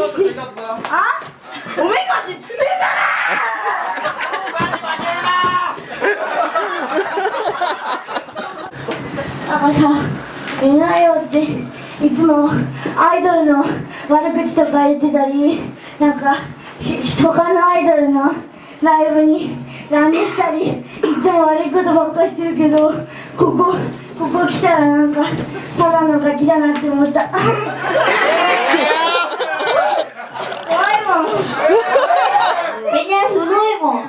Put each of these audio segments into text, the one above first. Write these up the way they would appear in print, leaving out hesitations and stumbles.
ソースついとったぞ。あ、おめかしつってんだな。なんかさ、nIoっていつもアイドルの悪口とか言ってたり、なんか他のアイドルのライブに乱入したり、いつも悪いことばっかしてるけど、ここ来たらなんかただのガキだなって思った。怖いもん。みんなすごいもん。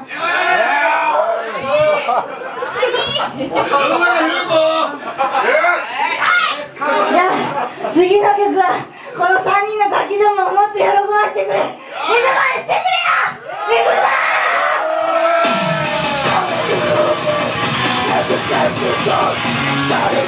いや、次の曲はこの3人のガキどもをもっと喜ばせてくれ。水回してくれよ。行くぞはい、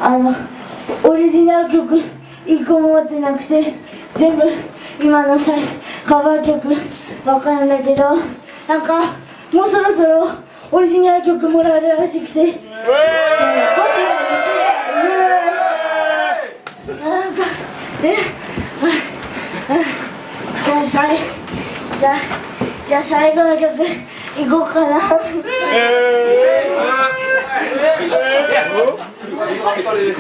オリジナル曲1個も持ってなくて、全部今のカバー曲ばっかなんだけど、なんかもうそろそろオリジナル曲もらえるらしくて、なんかじゃあ最後の曲いこうかな。最後い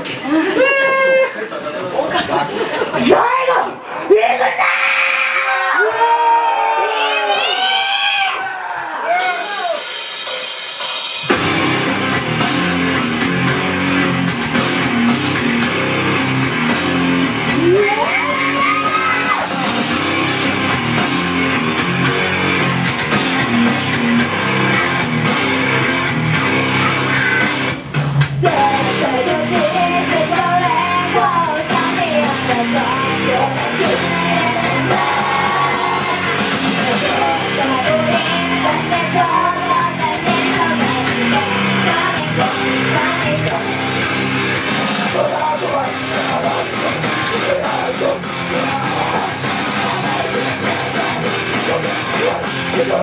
くぞ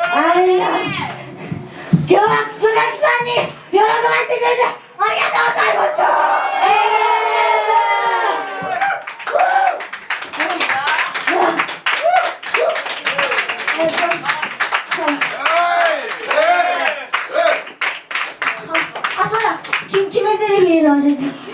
ありがとう今日は楠垣さんに喜ばせてくれてありがとうございました。あ、そうだ、決め台詞の話です。